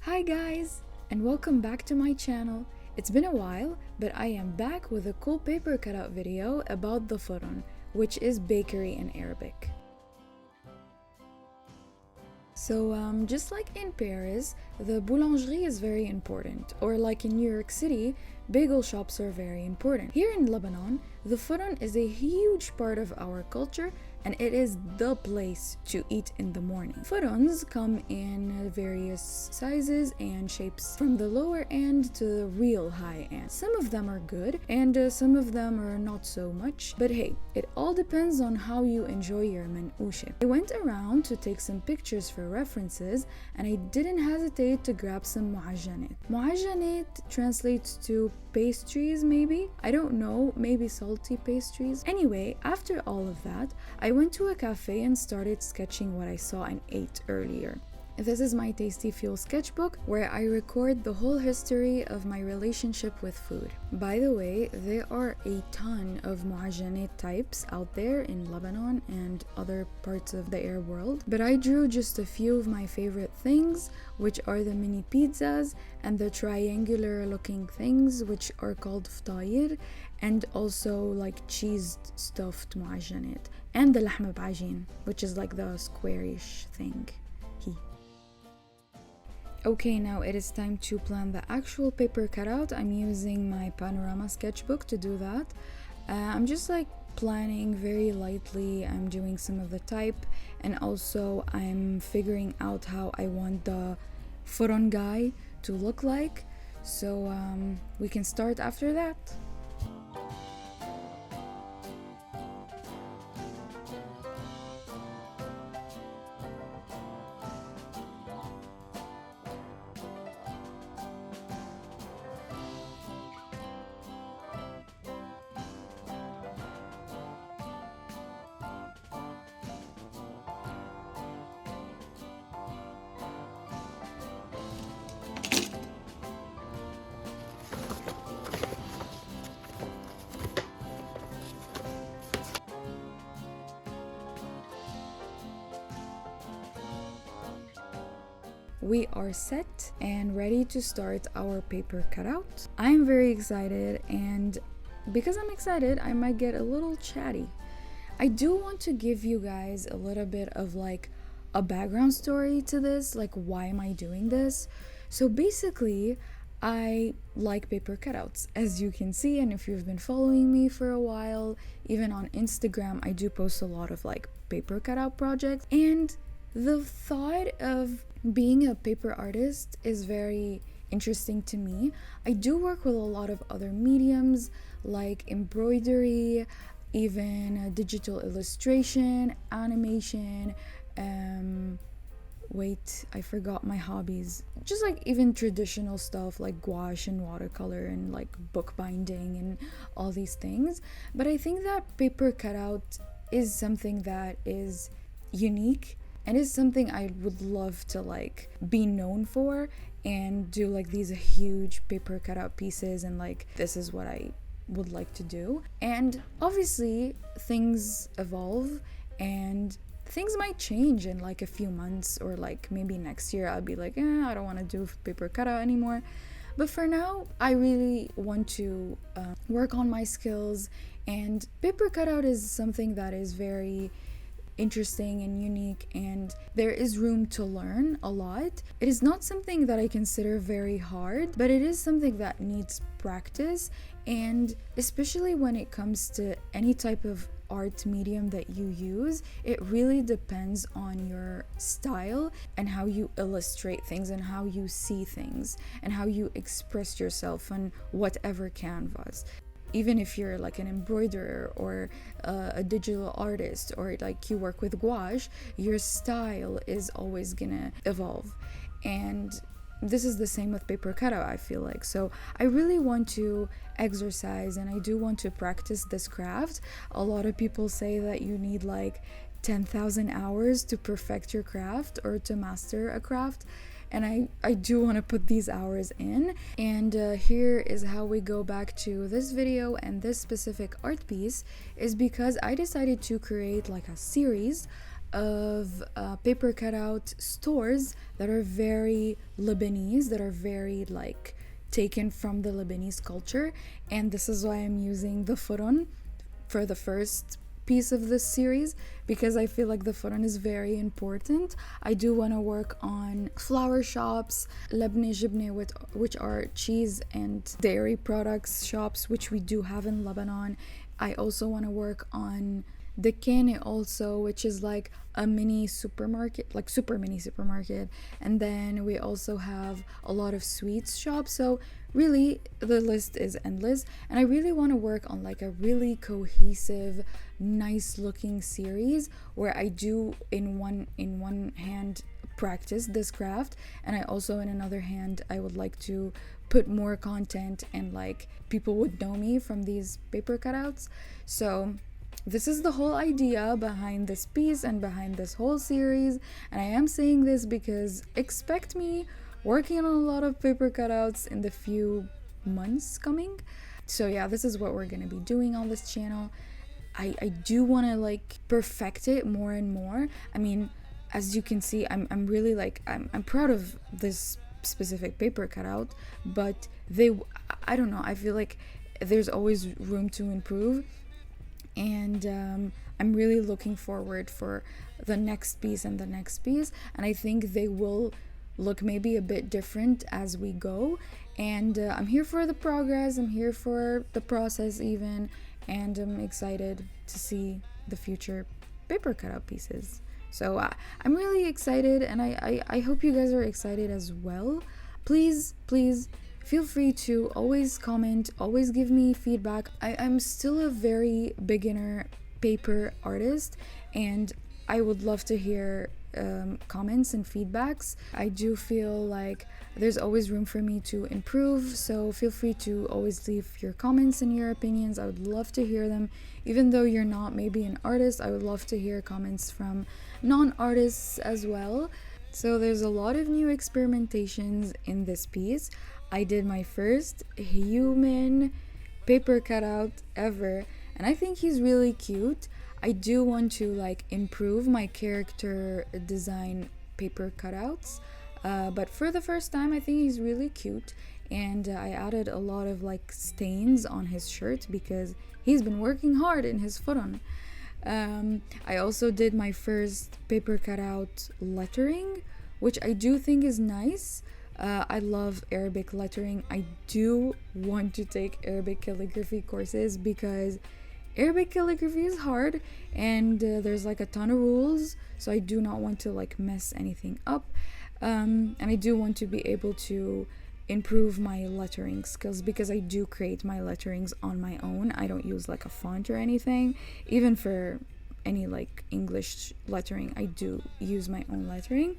Hi guys, and welcome back to my channel. It's been a while, but I am back with a cool paper cutout video about the foron, which is bakery in Arabic. So just like in Paris, the boulangerie is very important, or like in New York City, bagel shops are very important. Here in Lebanon, the foron is a huge part of our culture and it is the place to eat in the morning. Forons come in various sizes and shapes, from the lower end to the real high end. Some of them are good and some of them are not so much, but hey, it all depends on how you enjoy your manouche. I went around to take some pictures for references and I didn't hesitate to grab some mu'ajjanat. Mu'ajjanat translates to pastries, maybe? I don't know, maybe salty pastries. Anyway, after all of that, I went to a cafe and started sketching what I saw and ate earlier. This is my Tasty Fuel sketchbook where I record the whole history of my relationship with food. By the way, there are a ton of mu'ajjanat types out there in Lebanon and other parts of the Arab world, but I drew just a few of my favorite things, which are the mini pizzas and the triangular looking things, which are called ftair, and also like cheese stuffed mu'ajjanat, and the lahma b'ajin, which is like the squarish thing. Okay, now it is time to plan the actual paper cutout. I'm using my panorama sketchbook to do that. I'm just like planning very lightly. I'm doing some of the type and also I'm figuring out how I want the foron guy to look like. So we can start after that. We are set and ready to start our paper cutout. I am very excited, and because I'm excited, I might get a little chatty. I do want to give you guys a little bit of like a background story to this, like why am I doing this? So basically, I like paper cutouts, as you can see, and if you've been following me for a while, even on Instagram, I do post a lot of like paper cutout projects, and the thought of being a paper artist is very interesting to me. I do work with a lot of other mediums like embroidery, even digital illustration, animation, wait, I forgot my hobbies. Just like even traditional stuff like gouache and watercolor and like bookbinding and all these things. But I think that paper cutout is something that is unique and is something I would love to like be known for and do like these huge paper cutout pieces, and like this is what I would like to do. And obviously things evolve and things might change in like a few months, or like maybe next year I'll be like, I don't want to do paper cutout anymore. But for now, I really want to work on my skills, and paper cutout is something that is very interesting and unique, and there is room to learn a lot. It is not something that I consider very hard, but it is something that needs practice, and especially when it comes to any type of art medium that you use, it really depends on your style and how you illustrate things and how you see things and how you express yourself on whatever canvas. Even if you're like an embroiderer or a digital artist, or like you work with gouache, your style is always gonna evolve. And this is the same with paper cutout, I feel like. So I really want to exercise and I do want to practice this craft. A lot of people say that you need like 10,000 hours to perfect your craft or to master a craft. And I do want to put these hours in. And here is how we go back to this video and this specific art piece, is because I decided to create like a series of paper cutout stores that are very Lebanese, that are very like taken from the Lebanese culture, and this is why I'm using the foron for the first piece of this series, because I feel like the foron is very important. I do want to work on flower shops, Lebanese jibne, which are cheese and dairy products shops, which we do have in Lebanon. I also want to work on Dekene also, which is like a mini supermarket, like super mini supermarket. And then we also have a lot of sweets shops. So really the list is endless, and I really want to work on like a really cohesive, nice looking series where I do in one hand practice this craft, and I also in another hand I would like to put more content and like people would know me from these paper cutouts. So this is the whole idea behind this piece and behind this whole series, and I am saying this because expect me working on a lot of paper cutouts in the few months coming. So yeah, this is what we're gonna be doing on this channel. I do want to like perfect it more and more. I mean, as you can see, I'm really like I'm proud of this specific paper cutout, but I don't know, I feel like there's always room to improve, and I'm really looking forward for the next piece and the next piece, and I think they will look maybe a bit different as we go. And I'm here for the progress, I'm here for the process even, and I'm excited to see the future paper cutout pieces. So I'm really excited, and I hope you guys are excited as well. Please feel free to always comment, always give me feedback. I'm still a very beginner paper artist, and I would love to hear comments and feedbacks. I do feel like there's always room for me to improve, so feel free to always leave your comments and your opinions. I would love to hear them. Even though you're not maybe an artist, I would love to hear comments from non-artists as well. So there's a lot of new experimentations in this piece. I did my first human paper cutout ever, and I think he's really cute. I do want to like improve my character design paper cutouts, but for the first time I think he's really cute, and I added a lot of like stains on his shirt because he's been working hard in his foron. I also did my first paper cutout lettering, which I do think is nice. I love Arabic lettering. I do want to take Arabic calligraphy courses because Arabic calligraphy is hard, and there's like a ton of rules, so I do not want to like mess anything up, and I do want to be able to improve my lettering skills because I do create my letterings on my own. I don't use like a font or anything. Even for any like English lettering, I do use my own lettering.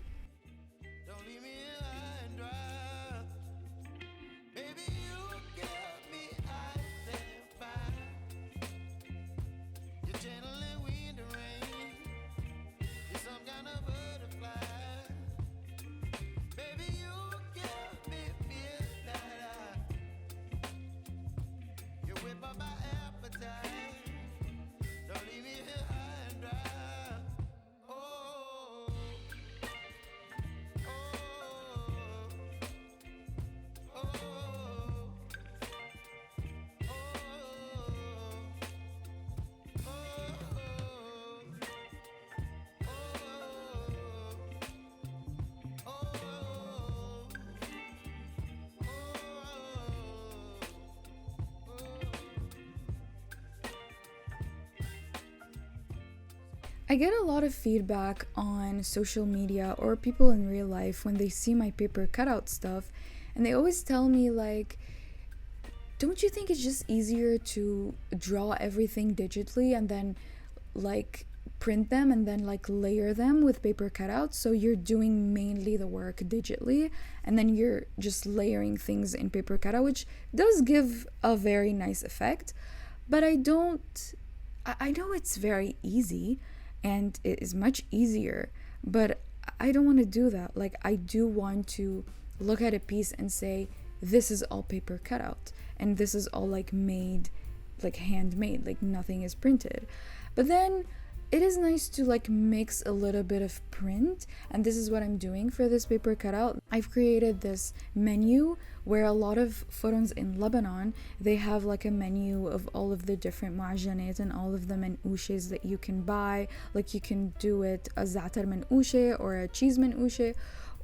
I get a lot of feedback on social media or people in real life when they see my paper cutout stuff, and they always tell me like, don't you think it's just easier to draw everything digitally and then like print them and then like layer them with paper cutouts, so you're doing mainly the work digitally and then you're just layering things in paper cutout, which does give a very nice effect. But I know it's very easy and it is much easier, but I don't want to do that. Like, I do want to look at a piece and say, this is all paper cutout and this is all like made, like handmade, like nothing is printed. But then it is nice to like mix a little bit of print, and this is what I'm doing for this paper cutout. I've created this menu where a lot of forons in Lebanon, they have like a menu of all of the different معجنات and all of the منقوشes that you can buy. Like you can do it a za'atar منقوشة or a cheese منقوشة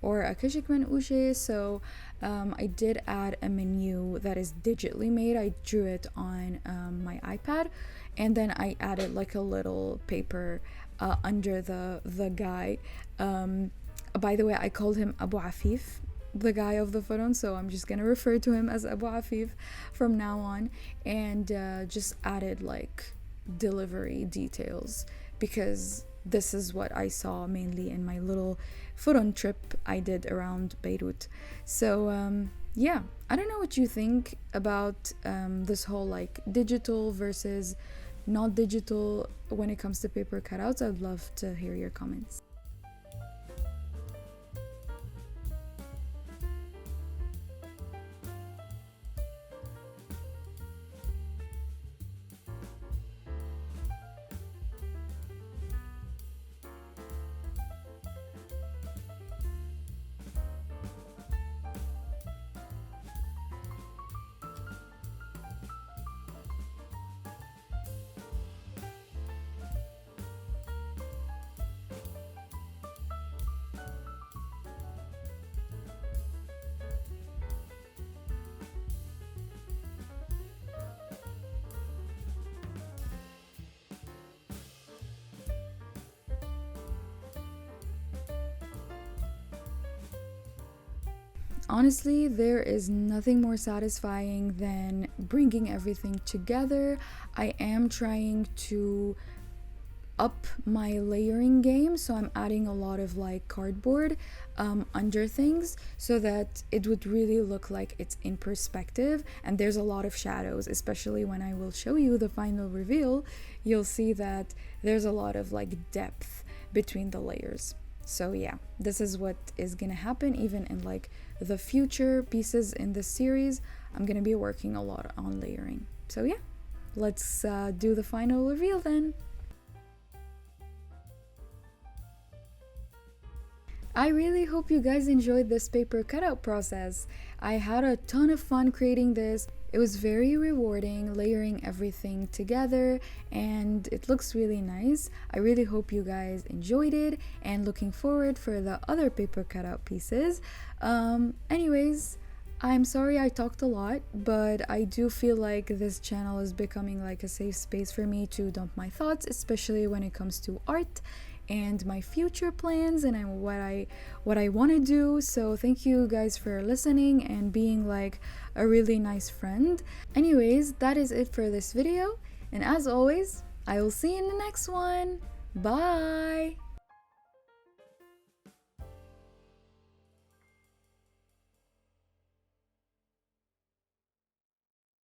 or a kashik منقوشة. So I did add a menu that is digitally made. I drew it on my iPad, and then I added like a little paper under the guy. By the way, I called him Abu Afif, the guy of the foron, so I'm just gonna refer to him as Abu Afif from now on, and just added like delivery details because this is what I saw mainly in my little foron trip I did around Beirut. So yeah, I don't know what you think about this whole like digital versus not digital when it comes to paper cutouts. I'd love to hear your comments. Honestly, there is nothing more satisfying than bringing everything together. I am trying to up my layering game, so I'm adding a lot of like cardboard under things so that it would really look like it's in perspective, and there's a lot of shadows, especially when I will show you the final reveal. You'll see that there's a lot of like depth between the layers. So yeah, this is what is gonna happen even in like the future pieces in this series. I'm gonna be working a lot on layering. So yeah, let's do the final reveal then. I really hope you guys enjoyed this paper cutout process. I had a ton of fun creating this. It was very rewarding layering everything together, and it looks really nice. I really hope you guys enjoyed it, and looking forward for the other paper cutout pieces. Anyways, I'm sorry I talked a lot, but I do feel like this channel is becoming like a safe space for me to dump my thoughts, especially when it comes to art and my future plans and what I want to do. So thank you guys for listening and being like a really nice friend. Anyways, that is it for this video, and as always, I will see you in the next one. Bye.